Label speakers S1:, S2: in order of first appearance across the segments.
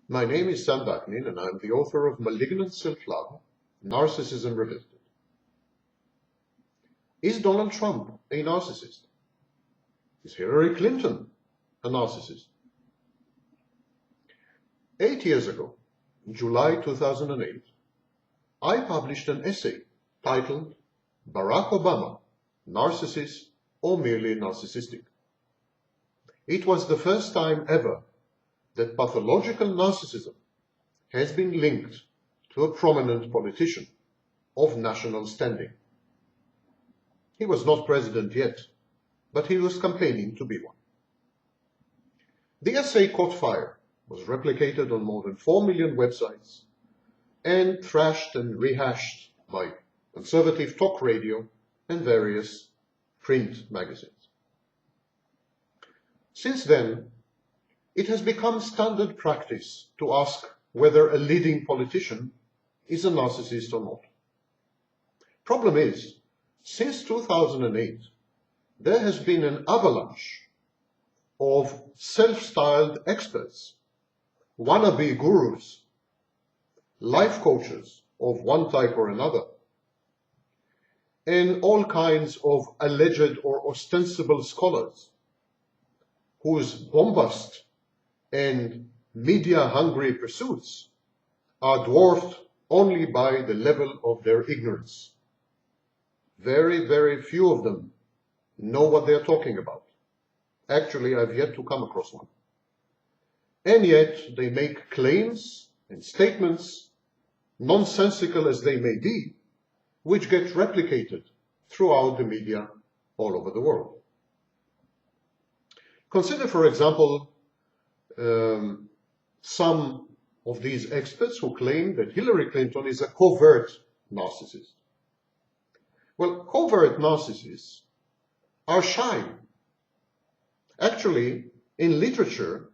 S1: My name is Sam Vaknin, and I'm the author of Malignant Self-Love, Narcissism Revisited. Is Donald Trump a narcissist? Is Hillary Clinton a narcissist? 8 years ago, in July 2008, I published an essay titled Barack Obama, Narcissist or Merely Narcissistic? It was the first time ever that pathological narcissism has been linked to a prominent politician of national standing. He was not president yet, but he was campaigning to be one. The essay caught fire, was replicated on more than 4 million websites, and thrashed and rehashed by conservative talk radio and various print magazines. Since then, it has become standard practice to ask whether a leading politician is a narcissist or not. Problem is, since 2008, there has been an avalanche of self-styled experts, wannabe gurus, life coaches of one type or another, and all kinds of alleged or ostensible scholars whose bombast and media-hungry pursuits are dwarfed only by the level of their ignorance. Very, very few of them know what they're talking about. Actually, I've yet to come across one. And yet, they make claims and statements, nonsensical as they may be, which get replicated throughout the media all over the world. Consider, for example, some of these experts who claim that Hillary Clinton is a covert narcissist. Well, covert narcissists are shy. Actually, in literature,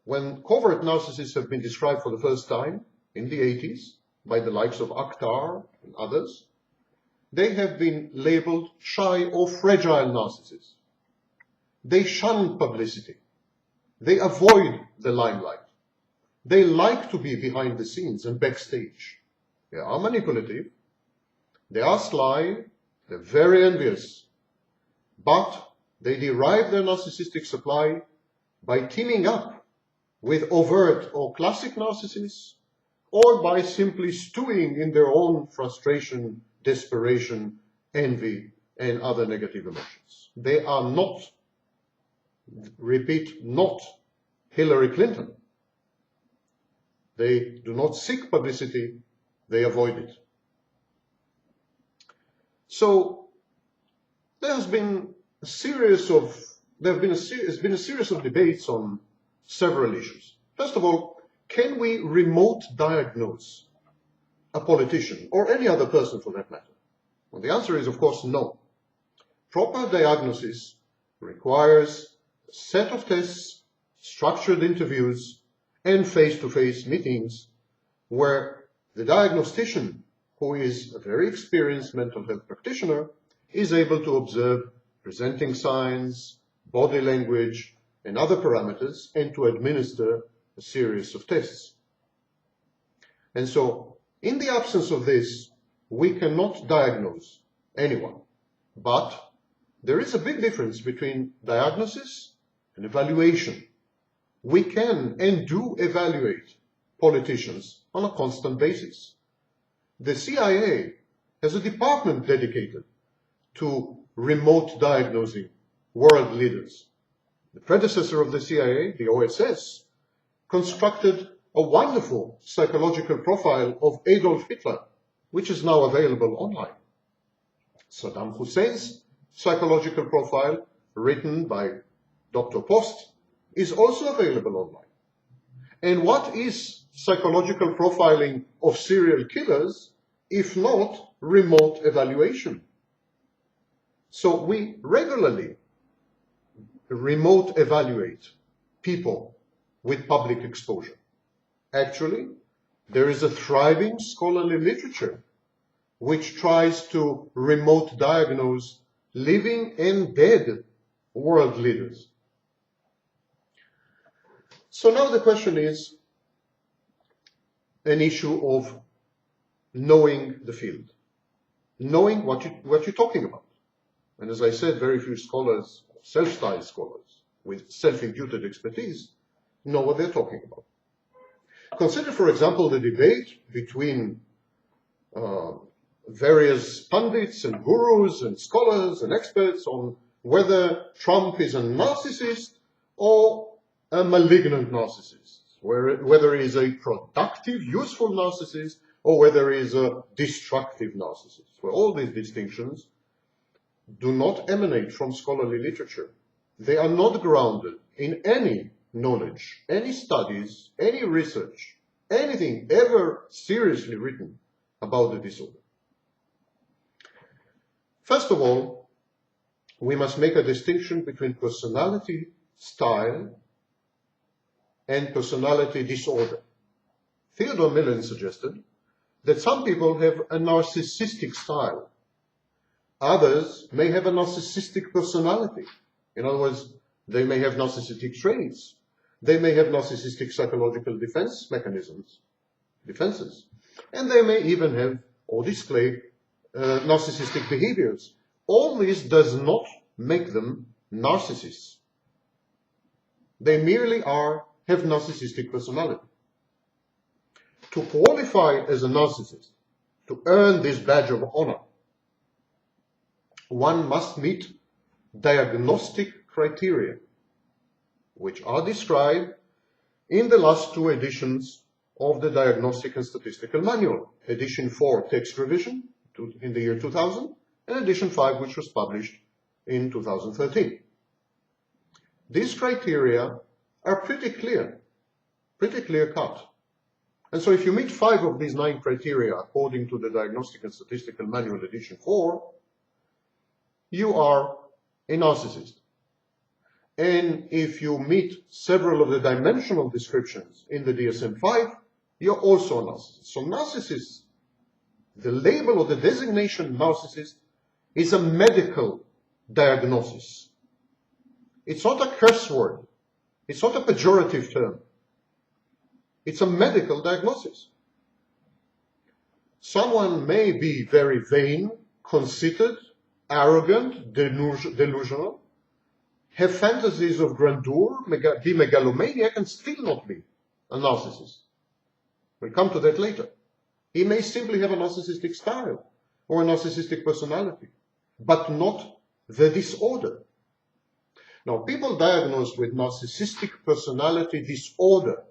S1: when covert narcissists have been described for the first time in the 80s by the likes of Akhtar and others, they have been labeled shy or fragile narcissists. They shun publicity. They avoid the limelight. They like to be behind the scenes and backstage. They are manipulative. They are sly. They're very envious. But they derive their narcissistic supply by teaming up with overt or classic narcissists, or by simply stewing in their own frustration, desperation, envy, and other negative emotions. They are not, repeat, not Hillary Clinton. They do not seek publicity, they avoid it. So there has been a series of debates on several issues. First of all, can we remote diagnose a politician or any other person for that matter? Well, the answer is, of course, no. Proper diagnosis requires a set of tests, structured interviews, and face-to-face meetings where the diagnostician, who is a very experienced mental health practitioner, is able to observe presenting signs, body language, and other parameters, and to administer a series of tests. And so, in the absence of this, we cannot diagnose anyone. But there is a big difference between diagnosis and evaluation. We can and do evaluate politicians on a constant basis. The CIA has a department dedicated to remote diagnosing world leaders. The predecessor of the CIA, the OSS, constructed a wonderful psychological profile of Adolf Hitler, which is now available online. Saddam Hussein's psychological profile, written by Dr. Post, is also available online. And what is psychological profiling of serial killers if not remote evaluation? So we regularly remote evaluate people with public exposure. Actually, there is a thriving scholarly literature which tries to remote diagnose living and dead world leaders. So now the question is, an issue of knowing the field, knowing what you're talking about. And as I said, very few scholars, self-styled scholars with self-imputed expertise, know what they're talking about. Consider, for example, the debate between various pundits and gurus and scholars and experts on whether Trump is a narcissist or a malignant narcissist, whether he is a productive, useful narcissist or whether he is a destructive narcissist. Well, all these distinctions do not emanate from scholarly literature. They are not grounded in any knowledge, any studies, any research, anything ever seriously written about the disorder. First of all, we must make a distinction between personality style and personality disorder. Theodore Millon suggested that some people have a narcissistic style. Others may have a narcissistic personality. In other words, they may have narcissistic traits. They may have narcissistic psychological defenses, and they may even have or display narcissistic behaviors. All this does not make them narcissists. They merely have narcissistic personality. To qualify as a narcissist, to earn this badge of honor, one must meet diagnostic criteria, which are described in the last two editions of the Diagnostic and Statistical Manual, edition 4 text revision in the year 2000, and edition 5 which was published in 2013. These criteria are pretty clear cut. And so if you meet 5 of these 9 criteria according to the Diagnostic and Statistical Manual edition 4, you are a narcissist. And if you meet several of the dimensional descriptions in the DSM-5, you're also a narcissist. So narcissist, the label or the designation narcissist, is a medical diagnosis. It's not a curse word. It's not a pejorative term. It's a medical diagnosis. Someone may be very vain, conceited, arrogant, delusional, have fantasies of grandeur, be megalomaniac, and still not be a narcissist. We'll come to that later. He may simply have a narcissistic style or a narcissistic personality, but not the disorder. Now, people diagnosed with narcissistic personality disorder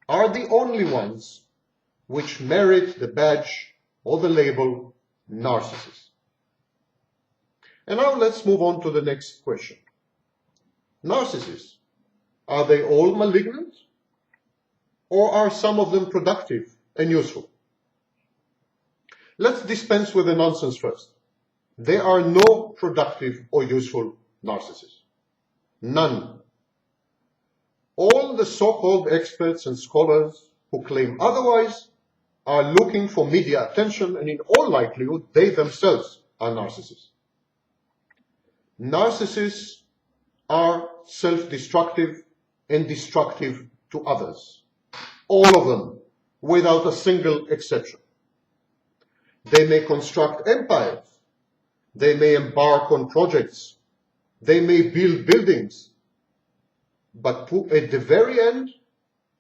S1: are the only ones which merit the badge or the label narcissist. And now let's move on to the next question. Narcissists, are they all malignant? Or are some of them productive and useful? Let's dispense with the nonsense first. There are no productive or useful narcissists. None. All the so-called experts and scholars who claim otherwise are looking for media attention, and in all likelihood, they themselves are narcissists. Narcissists are self-destructive and destructive to others. All of them, without a single exception. They may construct empires. They may embark on projects. They may build buildings. But at the very end,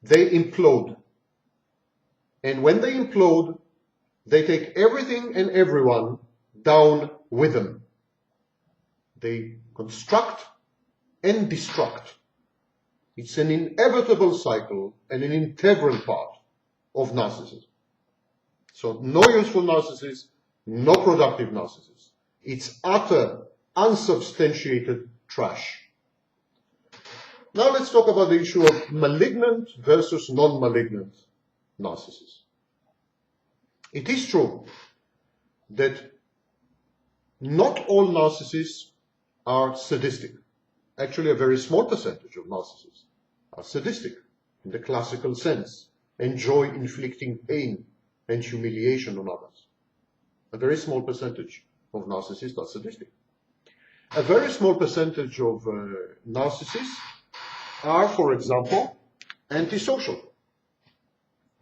S1: they implode. And when they implode, they take everything and everyone down with them. They construct and destruct. It's an inevitable cycle and an integral part of narcissism. So no useful narcissist, no productive narcissist. It's utter, unsubstantiated trash. Now let's talk about the issue of malignant versus non-malignant narcissists. It is true that not all narcissists are sadistic. Actually, a very small percentage of narcissists are sadistic in the classical sense, enjoy inflicting pain and humiliation on others. A very small percentage of narcissists are sadistic. A very small percentage of narcissists are, for example, antisocial.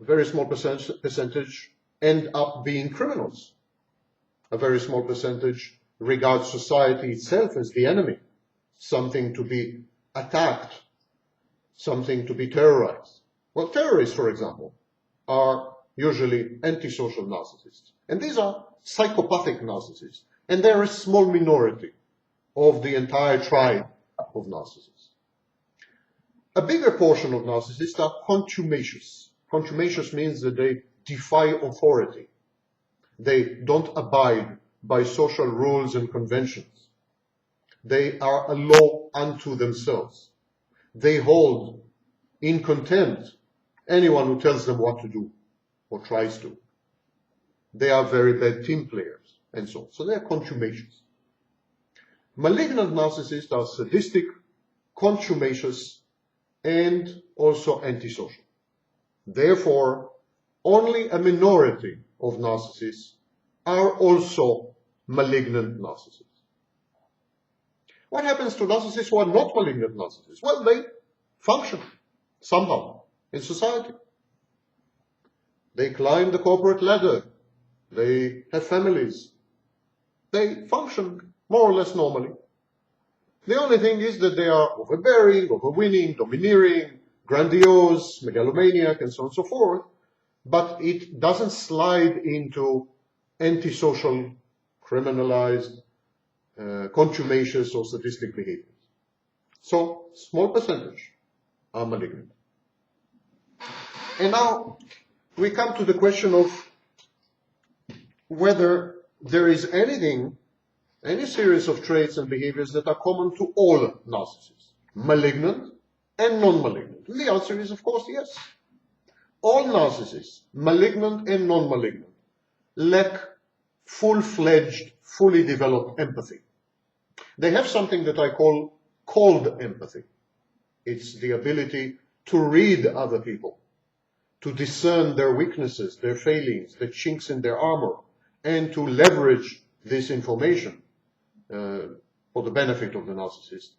S1: A very small percentage end up being criminals. A very small percentage regards society itself as the enemy, something to be attacked, something to be terrorized. Well, terrorists, for example, are usually antisocial narcissists. And these are psychopathic narcissists. And they're a small minority of the entire tribe of narcissists. A bigger portion of narcissists are contumacious. Contumacious means that they defy authority. They don't abide by social rules and conventions. They are a law unto themselves. They hold in contempt anyone who tells them what to do or tries to. They are very bad team players and so on. So they are contumacious. Malignant narcissists are sadistic, contumacious, and also antisocial. Therefore, only a minority of narcissists are also malignant narcissists. What happens to narcissists who are not malignant narcissists? Well, they function somehow in society. They climb the corporate ladder. They have families. They function more or less normally. The only thing is that they are overbearing, overweening, domineering, grandiose, megalomaniac, and so on and so forth. But it doesn't slide into antisocial, criminalized, contumacious, or sadistic behaviors. So, small percentage are malignant. And now we come to the question of whether there is any series of traits and behaviors that are common to all narcissists, malignant and non-malignant. And the answer is, of course, yes. All narcissists, malignant and non-malignant, lack full-fledged, fully developed empathy. They have something that I call cold empathy. It's the ability to read other people, to discern their weaknesses, their failings, the chinks in their armor, and to leverage this information for the benefit of the narcissist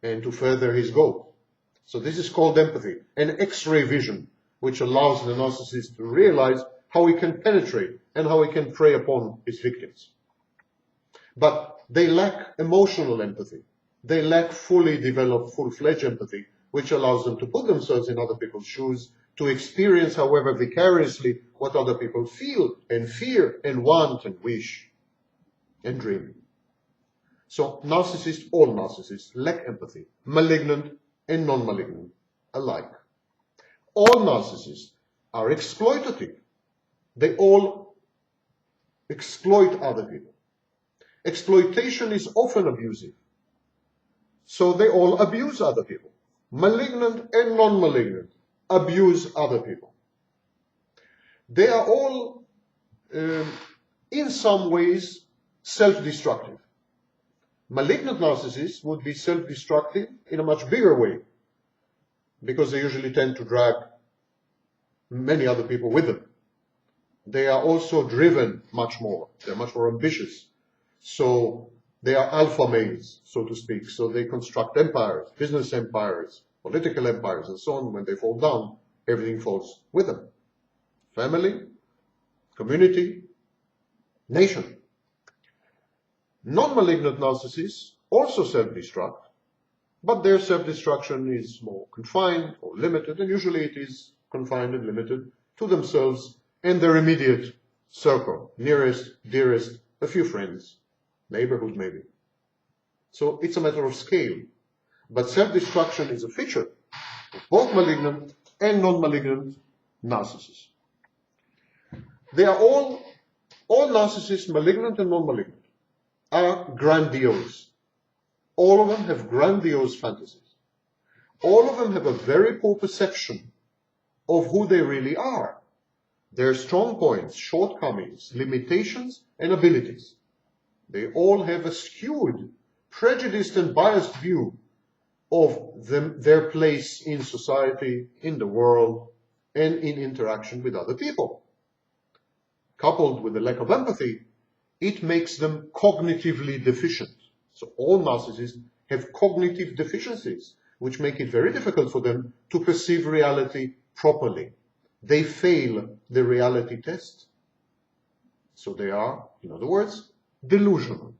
S1: and to further his goal. So this is called empathy, an X-ray vision, which allows the narcissist to realize how he can penetrate and how he can prey upon his victims. But they lack emotional empathy. They lack fully developed, full-fledged empathy, which allows them to put themselves in other people's shoes, to experience, however vicariously, what other people feel and fear and want and wish and dream. So narcissists, all narcissists, lack empathy, malignant and non-malignant alike. All narcissists are exploitative. They all exploit other people. Exploitation is often abusive. So they all abuse other people. Malignant and non-malignant abuse other people. They are all, in some ways, self-destructive. Malignant narcissists would be self-destructive in a much bigger way, because they usually tend to drag many other people with them. They are also driven much more. They're much more ambitious. So they are alpha males, so to speak. So they construct empires, business empires, political empires, and so on. When they fall down, everything falls with them. Family, community, nation. Non-malignant narcissists also self-destruct, but their self-destruction is more confined or limited, and usually it is confined and limited to themselves and their immediate circle, nearest, dearest, a few friends, neighborhood maybe. So it's a matter of scale. But self-destruction is a feature of both malignant and non-malignant narcissists. They are all narcissists, malignant and non-malignant, are grandiose. All of them have grandiose fantasies. All of them have a very poor perception of who they really are, their strong points, shortcomings, limitations, and abilities. They all have a skewed, prejudiced, and biased view of their place in society, in the world, and in interaction with other people. Coupled with the lack of empathy, it makes them cognitively deficient. So all narcissists have cognitive deficiencies, which make it very difficult for them to perceive reality properly. They fail the reality test. So they are, in other words, delusional.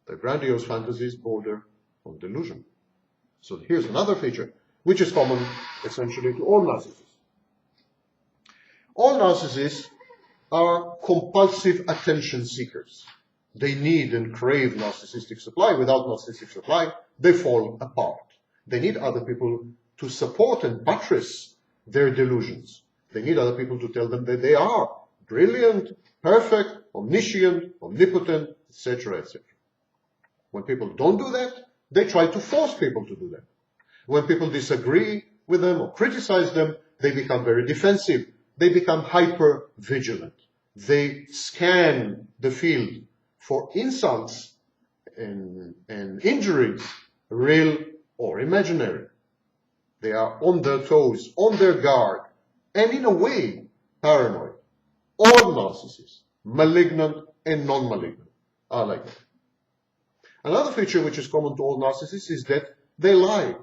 S1: Their grandiose fantasies border on delusion. So here's another feature, which is common essentially to all narcissists. All narcissists are compulsive attention seekers. They need and crave narcissistic supply. Without narcissistic supply, they fall apart. They need other people to support and buttress their delusions. They need other people to tell them that they are brilliant, perfect, omniscient, omnipotent, etc., etc. When people don't do that, they try to force people to do that. When people disagree with them or criticize them, they become very defensive. They become hyper-vigilant. They scan the field for insults and injuries, real or imaginary. They are on their toes, on their guard, and in a way, paranoid. All narcissists, malignant and non-malignant, are like that. Another feature which is common to all narcissists is that they lie.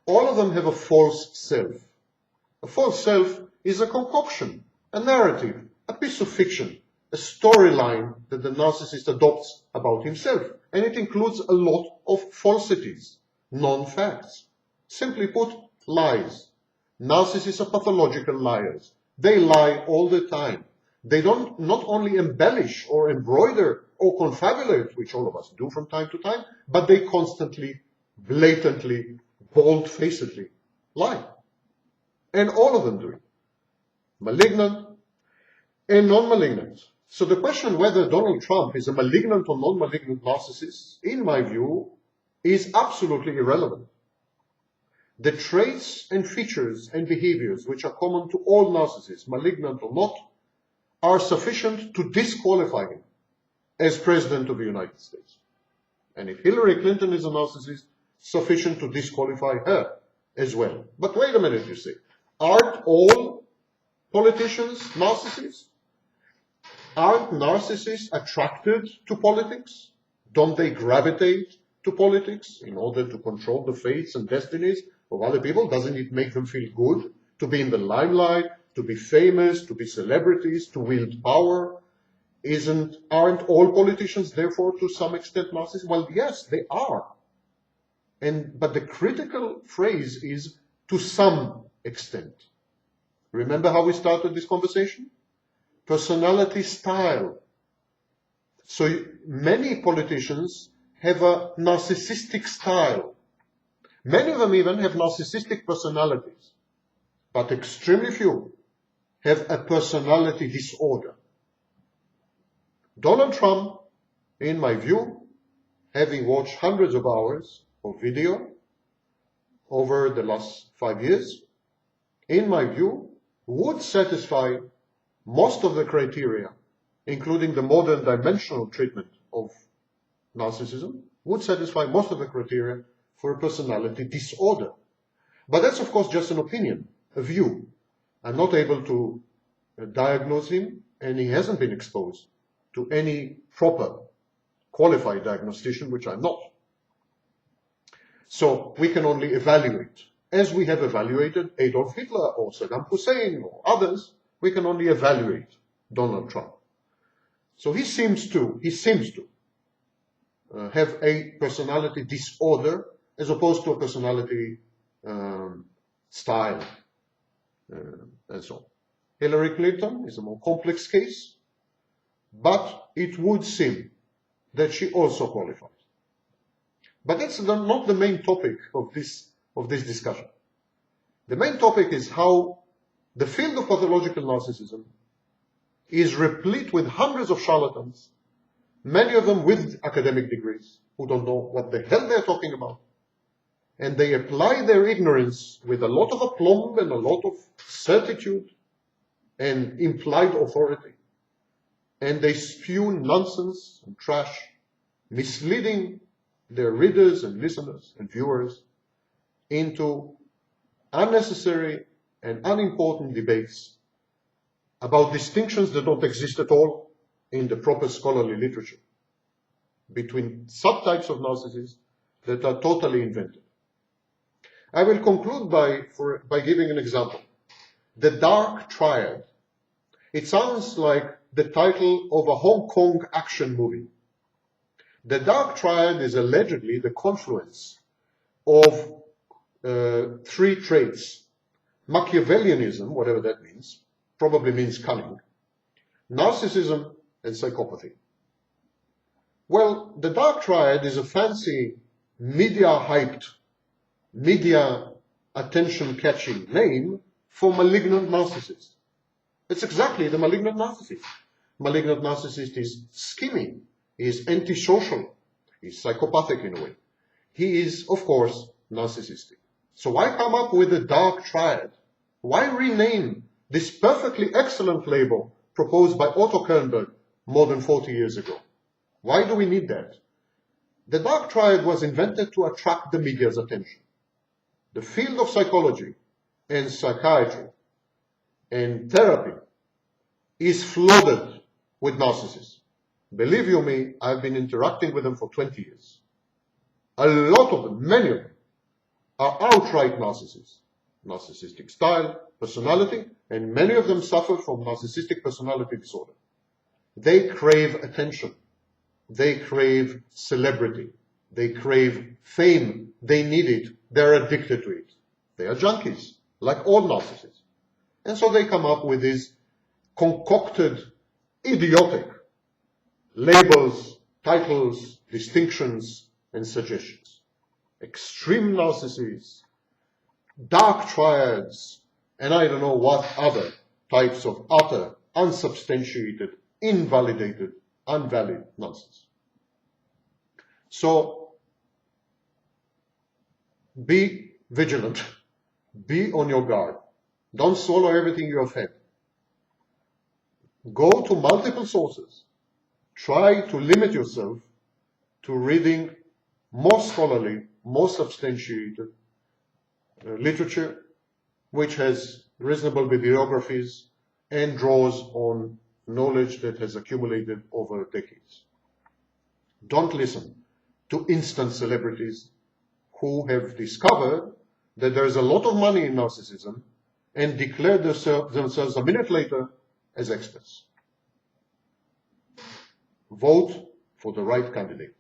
S1: All of them have a false self. A false self is a concoction, a narrative, a piece of fiction, a storyline that the narcissist adopts about himself. And it includes a lot of falsities, non-facts. Simply put, lies. Narcissists are pathological liars. They lie all the time. They don't not only embellish or embroider or confabulate, which all of us do from time to time, but they constantly, blatantly, bold-facedly lie. And all of them do it. Malignant and non-malignant. So the question whether Donald Trump is a malignant or non-malignant narcissist, in my view, is absolutely irrelevant. The traits and features and behaviors which are common to all narcissists, malignant or not, are sufficient to disqualify him as President of the United States. And if Hillary Clinton is a narcissist, sufficient to disqualify her as well. But wait a minute, you say, aren't all politicians narcissists? Aren't narcissists attracted to politics? Don't they gravitate to politics in order to control the fates and destinies of other people? Doesn't it make them feel good to be in the limelight, to be famous, to be celebrities, to wield power? Aren't all politicians therefore to some extent narcissists? Well, yes, they are. But the critical phrase is to some extent. Remember how we started this conversation? Personality style. So many politicians have a narcissistic style. Many of them even have narcissistic personalities, but extremely few have a personality disorder. Donald Trump, in my view, having watched hundreds of hours of video over the last 5 years, in my view, would satisfy most of the criteria, including the modern dimensional treatment of narcissism, would satisfy most of the criteria for a personality disorder. But that's, of course, just an opinion, a view. I'm not able to diagnose him, and he hasn't been exposed to any proper qualified diagnostician, which I'm not. So we can only evaluate. As we have evaluated Adolf Hitler or Saddam Hussein or others, we can only evaluate Donald Trump. So he seems to have a personality disorder as opposed to a personality style and so on. Hillary Clinton is a more complex case, but it would seem that she also qualifies. But that's not the main topic of this discussion. The main topic is how the field of pathological narcissism is replete with hundreds of charlatans, many of them with academic degrees, who don't know what the hell they're talking about. And they apply their ignorance with a lot of aplomb and a lot of certitude and implied authority. And they spew nonsense and trash, misleading their readers and listeners and viewers into unnecessary and unimportant debates about distinctions that don't exist at all in the proper scholarly literature between subtypes of narcissists that are totally invented. I will conclude by giving an example. The Dark Triad. It sounds like the title of a Hong Kong action movie. The Dark Triad is allegedly the confluence of three traits. Machiavellianism, whatever that means, probably means cunning, narcissism, and psychopathy. Well, the Dark Triad is a fancy, media-hyped, media attention-catching name for malignant narcissist. It's exactly the malignant narcissist. Malignant narcissist is scheming, he is antisocial, he's psychopathic in a way. He is, of course, narcissistic. So why come up with the Dark Triad? Why rename this perfectly excellent label proposed by Otto Kernberg more than 40 years ago? Why do we need that? The Dark Triad was invented to attract the media's attention. The field of psychology and psychiatry and therapy is flooded with narcissists. Believe you me, I've been interacting with them for 20 years. A lot of them, many of them, are outright narcissists. Narcissistic style, personality, and many of them suffer from narcissistic personality disorder. They crave attention. They crave celebrity. They crave fame. They need it. They're addicted to it. They are junkies, like all narcissists. And so they come up with these concocted, idiotic labels, titles, distinctions, and suggestions. Extreme narcissists, dark triads, and I don't know what other types of utter, unsubstantiated, invalidated, unvalid nonsense. So, be vigilant, be on your guard. Don't swallow everything you have fed. Go to multiple sources. Try to limit yourself to reading more scholarly, more substantiated literature, which has reasonable bibliographies and draws on knowledge that has accumulated over decades. Don't listen to instant celebrities who have discovered that there is a lot of money in narcissism and declare themselves a minute later as experts. Vote for the right candidate.